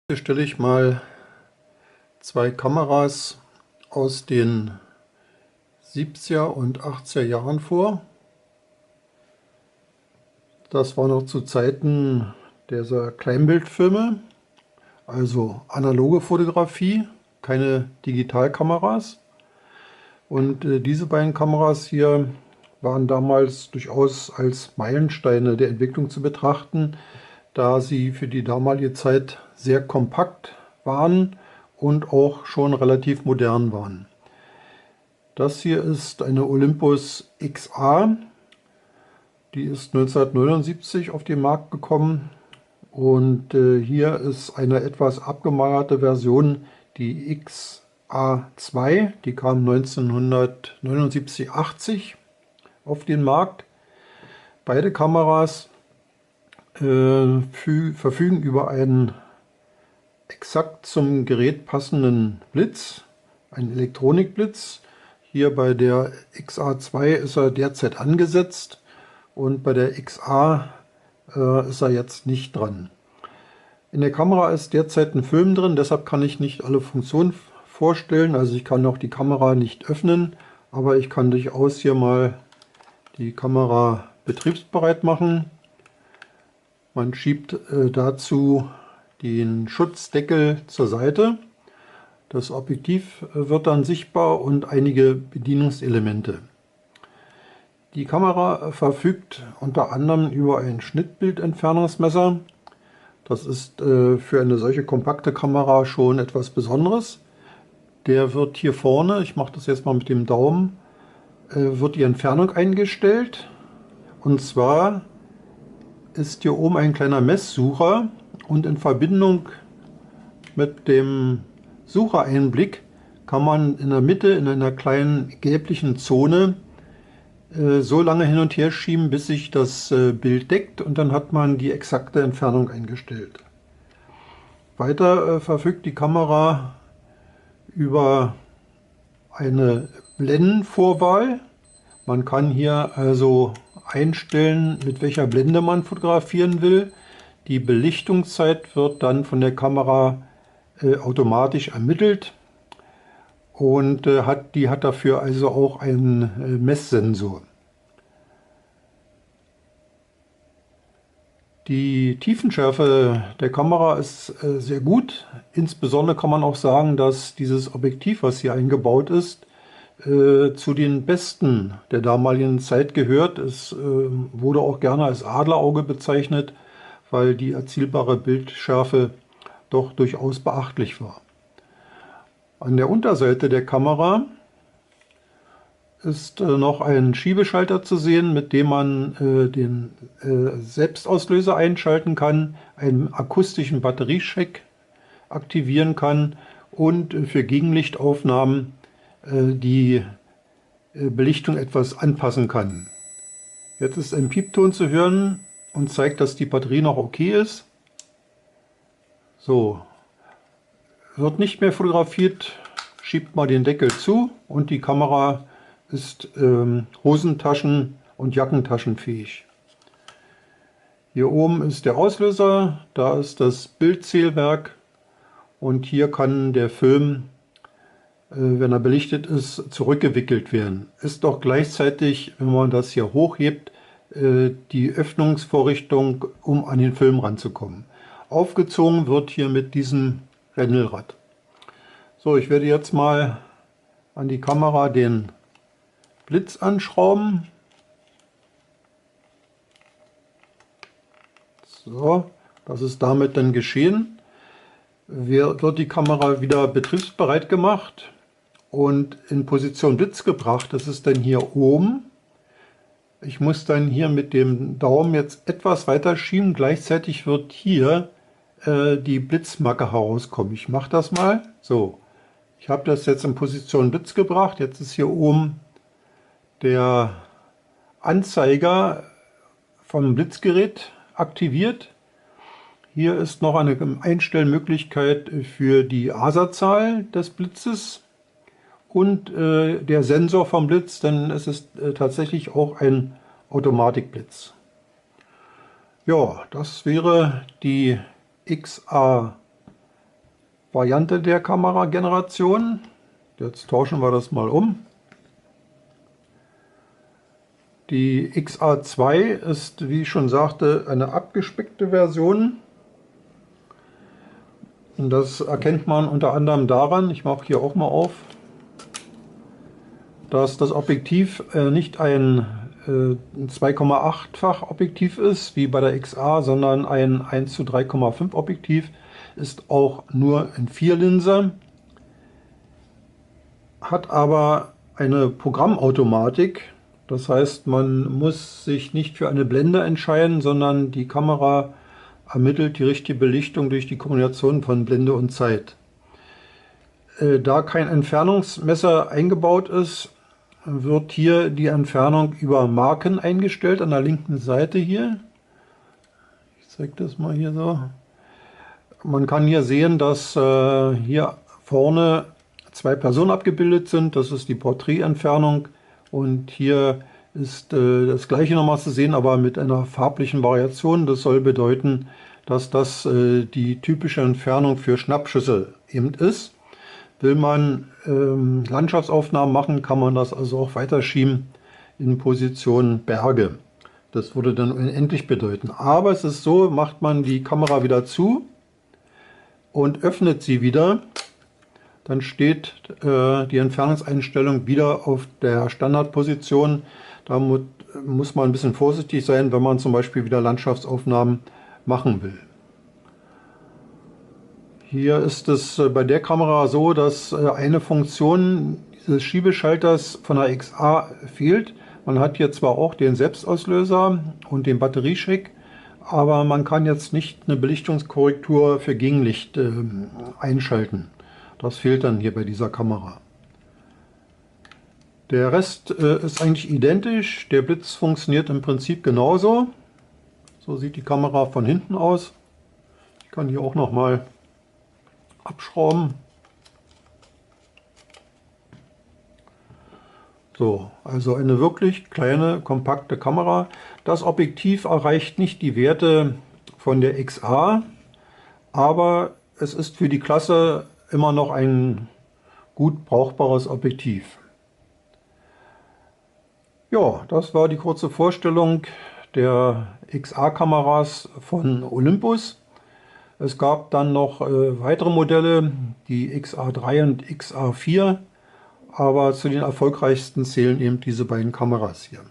Hier stelle ich mal zwei Kameras aus den 70er und 80er Jahren vor. Das war noch zu Zeiten dieser Kleinbildfilme, also analoge Fotografie, keine Digitalkameras. Und diese beiden Kameras hier waren damals durchaus als Meilensteine der Entwicklung zu betrachten, da sie für die damalige Zeit sehr kompakt waren und auch schon relativ modern waren. Das hier ist eine Olympus XA, die ist 1979 auf den Markt gekommen und hier ist eine etwas abgemagerte Version, die XA2, die kam 1979-80 auf den Markt. Beide Kameras verfügen über einen exakt zum Gerät passenden Blitz, einen Elektronikblitz. Hier bei der XA2 ist er derzeit angesetzt und bei der XA ist er jetzt nicht dran. In der Kamera ist derzeit ein Film drin, deshalb kann ich nicht alle Funktionen vorstellen. Also ich kann auch die Kamera nicht öffnen, aber ich kann durchaus hier mal die Kamera betriebsbereit machen. Man schiebt dazu den Schutzdeckel zur Seite. Das Objektiv wird dann sichtbar und einige Bedienungselemente. Die Kamera verfügt unter anderem über ein Schnittbildentfernungsmesser. Das ist für eine solche kompakte Kamera schon etwas Besonderes. Der wird hier vorne, ich mache das jetzt mal mit dem Daumen, wird die Entfernung eingestellt. Und zwar ist hier oben ein kleiner Messsucher und in Verbindung mit dem Suchereinblick kann man in der Mitte in einer kleinen gelblichen Zone so lange hin und her schieben, bis sich das Bild deckt, und dann hat man die exakte Entfernung eingestellt. Weiter verfügt die Kamera über eine Blendenvorwahl. Man kann hier also einstellen, mit welcher Blende man fotografieren will. Die Belichtungszeit wird dann von der Kamera automatisch ermittelt und die hat dafür also auch einen Messsensor. Die Tiefenschärfe der Kamera ist sehr gut. Insbesondere kann man auch sagen, dass dieses Objektiv, was hier eingebaut ist, zu den besten der damaligen Zeit gehört. Es wurde auch gerne als Adlerauge bezeichnet, weil die erzielbare Bildschärfe doch durchaus beachtlich war. An der Unterseite der Kamera ist noch ein Schiebeschalter zu sehen, mit dem man den Selbstauslöser einschalten kann, einen akustischen Batteriecheck aktivieren kann und für Gegenlichtaufnahmen die Belichtung etwas anpassen kann. Jetzt ist ein Piepton zu hören und zeigt, dass die Batterie noch okay ist. So, wird nicht mehr fotografiert, schiebt mal den Deckel zu und die Kamera ist Hosentaschen- und Jackentaschenfähig. Hier oben ist der Auslöser, da ist das Bildzählwerk und hier kann der Film, wenn er belichtet ist, zurückgewickelt werden. Ist doch gleichzeitig, wenn man das hier hochhebt, die Öffnungsvorrichtung, um an den Film ranzukommen. Aufgezogen wird hier mit diesem Rändelrad. So, ich werde jetzt mal an die Kamera den Blitz anschrauben. So, das ist damit dann geschehen. Wird die Kamera wieder betriebsbereit gemacht und in Position Blitz gebracht. Das ist dann hier oben. Ich muss dann hier mit dem Daumen jetzt etwas weiter schieben. Gleichzeitig wird hier die Blitzmacke herauskommen. Ich mache das mal. So, ich habe das jetzt in Position Blitz gebracht. Jetzt ist hier oben der Anzeiger vom Blitzgerät aktiviert. Hier ist noch eine Einstellmöglichkeit für die ASA-Zahl des Blitzes und der Sensor vom Blitz, denn es ist tatsächlich auch ein Automatikblitz. Ja, das wäre die XA2 Variante der Kamerageneration. Jetzt tauschen wir das mal um. Die XA2 ist, wie ich schon sagte, eine abgespeckte Version. Und das erkennt man unter anderem daran, ich mache hier auch mal auf, dass das Objektiv nicht ein 2,8-fach Objektiv ist, wie bei der XA, sondern ein 1:3,5 Objektiv, ist auch nur in 4-Linse, hat aber eine Programmautomatik. Das heißt, man muss sich nicht für eine Blende entscheiden, sondern die Kamera ermittelt die richtige Belichtung durch die Kombination von Blende und Zeit. Da kein Entfernungsmesser eingebaut ist, wird hier die Entfernung über Marken eingestellt an der linken Seite hier. Ich zeige das mal hier so. Man kann hier sehen, dass hier vorne 2 Personen abgebildet sind. Das ist die Porträtentfernung und hier ist das gleiche nochmal zu sehen, aber mit einer farblichen Variation. Das soll bedeuten, dass das die typische Entfernung für Schnappschüsse eben ist. Will man Landschaftsaufnahmen machen, kann man das also auch weiterschieben in Position Berge. Das würde dann unendlich bedeuten. Aber es ist so, macht man die Kamera wieder zu und öffnet sie wieder, dann steht die Entfernungseinstellung wieder auf der Standardposition. Da muss man ein bisschen vorsichtig sein, wenn man zum Beispiel wieder Landschaftsaufnahmen machen will. Hier ist es bei der Kamera so, dass eine Funktion dieses Schiebeschalters von der XA fehlt. Man hat hier zwar auch den Selbstauslöser und den Batteriecheck, aber man kann jetzt nicht eine Belichtungskorrektur für Gegenlicht einschalten. Das fehlt dann hier bei dieser Kamera. Der Rest ist eigentlich identisch. Der Blitz funktioniert im Prinzip genauso. So sieht die Kamera von hinten aus. Ich kann hier auch noch mal abschrauben. So, also eine wirklich kleine, kompakte Kamera. Das Objektiv erreicht nicht die Werte von der XA, aber es ist für die Klasse immer noch ein gut brauchbares Objektiv. Ja, das war die kurze Vorstellung der XA-Kameras von Olympus. Es gab dann noch weitere Modelle, die XA3 und XA4, aber zu den erfolgreichsten zählen eben diese beiden Kameras hier.